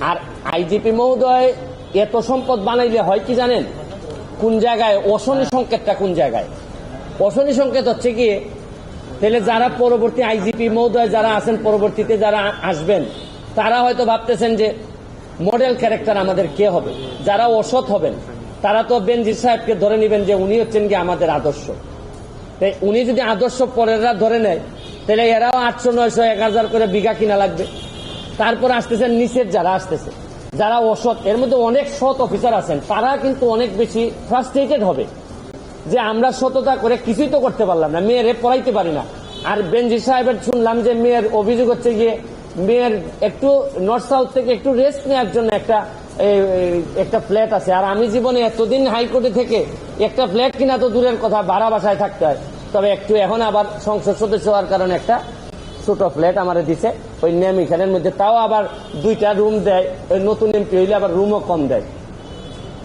আর IGP মহোদয় এত সম্পদ বানাইলে হয় কি জানেন, কোন জায়গায় অশনি সংকেতটা, কোন জায়গায় অশনি সংকেত হচ্ছে কি, তাহলে যারা পরবর্তী আইজিপি মহোদয় যারা আছেন, পরবর্তীতে যারা আসবেন, তারা হয়তো ভাবতেছেন যে মডেল ক্যারেক্টার আমাদের কে হবে। যারা অসৎ হবেন তারা তো বেনজির সাহেবকে ধরে নেবেন যে উনি হচ্ছেন কি আমাদের আদর্শ। তাই উনি যদি আদর্শ পরেররা ধরে নেয়, তাহলে এরাও 800, 900, 1000 করে বিঘা কিনা লাগবে। তারপর আসতেছেন নিচের যারা আসতেছে, যারা অসৎ, এর মধ্যে অনেক সৎ অফিসার আছেন, তারা কিন্তু অনেক বেশি ফ্রাস্ট্রেটেড হবে যে আমরা সততা করে কিছুই তো করতে পারলাম না, মেয়েরে পড়াইতে পারি না। আর বেনজির সাহেবের শুনলাম যে মেয়ের অভিযোগ হচ্ছে গিয়ে মেয়ের একটু নর্থ সাউথ থেকে একটু রেস্ট নেওয়ার জন্য একটা ফ্ল্যাট আছে। আর আমি জীবনে এতদিন হাইকোর্টে থেকে একটা ফ্ল্যাট কিনা তো দূরের কথা, ভাড়া বাসায় থাকতে হয়। তবে একটু এখন আবার সংসদ সদস্য হওয়ার কারণে একটা ছোট ফ্ল্যাট আমারে দিছে ওই নেমিখানের মধ্যে, তাও আবার 2টা রুম দেয়। ওই নতুন এমপি হইলে আবার রুমও কম দেয়,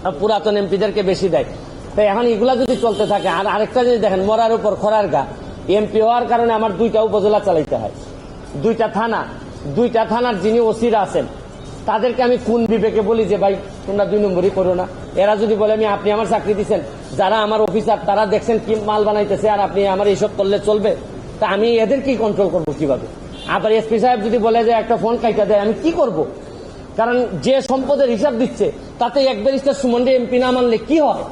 আর পুরাতন এমপিদেরকে বেশি দেয়। তাই এখন এগুলা যদি চলতে থাকে, আর আরেকটা যদি দেখেন, মরার উপর খরার গা, এমপি হওয়ার কারণে আমার 2টা উপজেলা চালাইতে হয়, 2টা থানা, 2টা থানার যিনি ওসিরা আছেন তাদেরকে আমি কোন বিবেকে বলি যে ভাই তোমরা 2 নম্বরই করো না। এরা যদি বলে আপনি আমার চাকরি দিচ্ছেন, যারা আমার অফিসার তারা দেখছেন কি মাল বানাইতেছে, আর আপনি আমার এইসব করলে চলবে, তা আমি এদের কি কন্ট্রোল করবো কিভাবে? আবার এসপি সাহেব যদি বলে যে একটা ফোন কাইটা দেয়, আমি কি করব? কারণ যে সম্পদের হিসাব দিচ্ছে তাতে এক ব্যারিস্টার সুমনরে এমপি না মানলে কি হয়?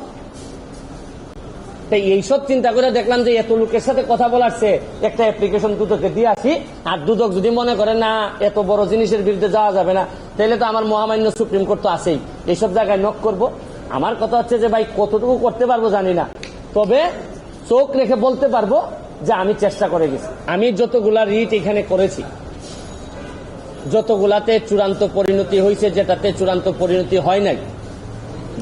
তাই এইসব চিন্তা করে দেখলাম যে এত লোকের সাথে কথা বলার চেয়ে একটা অ্যাপ্লিকেশন দুদকে দিয়ে আসি। আর দুদক যদি মনে করে না এত বড় জিনিসের বিরুদ্ধে যাওয়া যাবে না, তাহলে তো আমার মহামান্য সুপ্রিম কোর্ট তো আছেই, এইসব জায়গায় নক করব। আমার কথা হচ্ছে যে ভাই কতটুকু করতে পারবো জানি না, তবে চোখ রেখে বলতে পারবো যে আমি চেষ্টা করে গেছি। আমি যতগুলা রিট এখানে করেছি, যতগুলাতে চূড়ান্ত পরিণতি হয়েছে, যেটাতে চূড়ান্ত পরিণতি হয় নাই,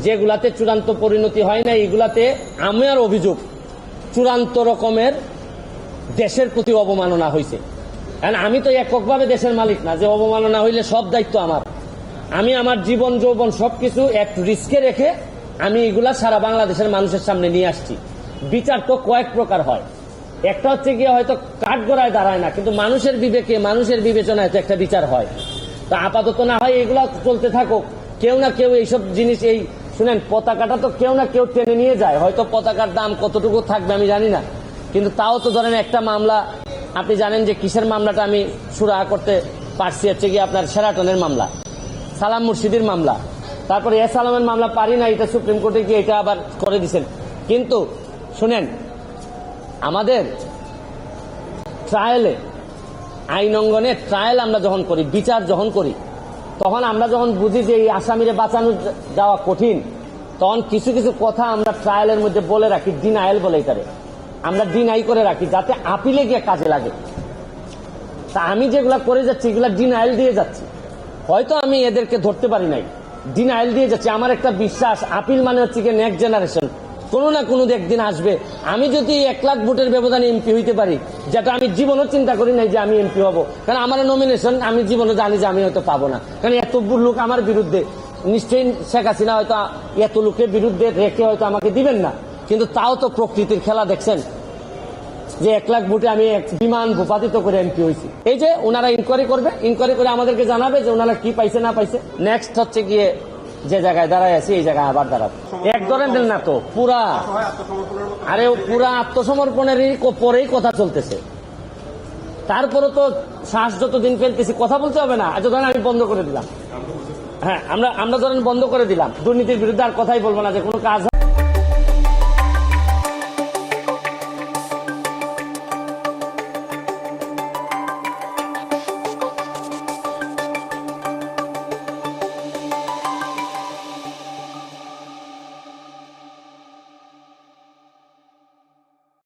যেগুলাতে চূড়ান্ত পরিণতি হয় না, এগুলাতে আমার অভিযোগ চূড়ান্ত রকমের দেশের প্রতি অবমাননা হয়েছে। কারণ আমি তো এককভাবে দেশের মালিক না যে অবমাননা হইলে সব দায়িত্ব আমার। আমি আমার জীবন যৌবন সবকিছু এক রিস্কে রেখে আমি এগুলা সারা বাংলাদেশের মানুষের সামনে নিয়ে আসছি। বিচার তো কয়েক প্রকার হয়, একটা হচ্ছে গিয়ে হয়তো কাঠগড়ায় দাঁড়ায় না, কিন্তু মানুষের বিবেকে, মানুষের বিবেচনায় তো একটা বিচার হয়। তা আপাতত না হয় এগুলা চলতে থাকুক, কেউ না কেউ এইসব জিনিস, এই শুনেন পতাকাটা তো কেউ না কেউ টেনে নিয়ে যায়, হয়তো পতাকার দাম কতটুকু থাকবে আমি জানি না, কিন্তু তাও তো ধরেন একটা মামলা, আপনি জানেন যে কিসের মামলাটা আমি সুরাহা করতে পারছি, হচ্ছে গিয়ে আপনার শেরাটনের মামলা, সালাম মুর্শিদির মামলা, তারপরে সালামের মামলা পারি না, এটা সুপ্রিম কোর্টে গিয়ে এটা আবার করে দিচ্ছেন। কিন্তু শুনেন, আমাদের ট্রায়ালে, আইন অঙ্গনে ট্রায়াল আমরা যখন করি, বিচার যখন করি, তখন আমরা যখন বুঝি যে এই আসামিরে বাঁচানো যাওয়া কঠিন, তখন কিছু কিছু কথা আমরা ট্রায়ালের মধ্যে বলে রাখি, ডিনায়াল বলে এটারে আমরা ডিনাই করে রাখি, যাতে আপিলে গিয়ে কাজে লাগে। তা আমি যেগুলা করে যাচ্ছি এগুলা ডিনায়াল দিয়ে যাচ্ছি, হয়তো আমি এদেরকে ধরতে পারি নাই, ডিনায়াল দিয়ে যাচ্ছি। আমার একটা বিশ্বাস, আপিল মানে হচ্ছে কি নেক্সট জেনারেশন, কোনো না কোনো একদিন আসবে। আমি যদি 1 লাখ ভোটের ব্যবধানে এমপি হইতে পারি, যেটা আমি জীবনও চিন্তা করি নাই যে আমি এমপি হব, কারণ আমার নমিনেশন আমি জীবনে জানি যে আমি হয়তো পাবো না, কারণ এত লোক আমার বিরুদ্ধে, নিশ্চয়ই শেখ হাসিনা হয়তো এত লোকের বিরুদ্ধে রেখে হয়তো আমাকে দিবেন না, কিন্তু তাও তো প্রকৃতির খেলা দেখছেন যে 1 লাখ ভোটে আমি বিমান ভূপাতিত করে এমপি হয়েছি। এই যে ওনারা ইনকোয়ারি করবে, ইনকোয়ারি করে আমাদেরকে জানাবে যে ওনারা কি পাইছে না পাইছে। নেক্সট হচ্ছে গিয়ে যে জায়গায় দাঁড়ায় আছি এই জায়গায় আবার দাঁড়াবো। এক ধরনের না তো পুরা, আরে পুরা আত্মসমর্পণেরই পরেই কথা চলতেছে। তারপরে তো শ্বাস যতদিন ফেলতেছি কথা বলতে হবে না। আচ্ছা ধরেন আমি বন্ধ করে দিলাম, হ্যাঁ আমরা ধরেন বন্ধ করে দিলাম, দুর্নীতির বিরুদ্ধে আর কথাই বলবো না, যে কোনো কাজ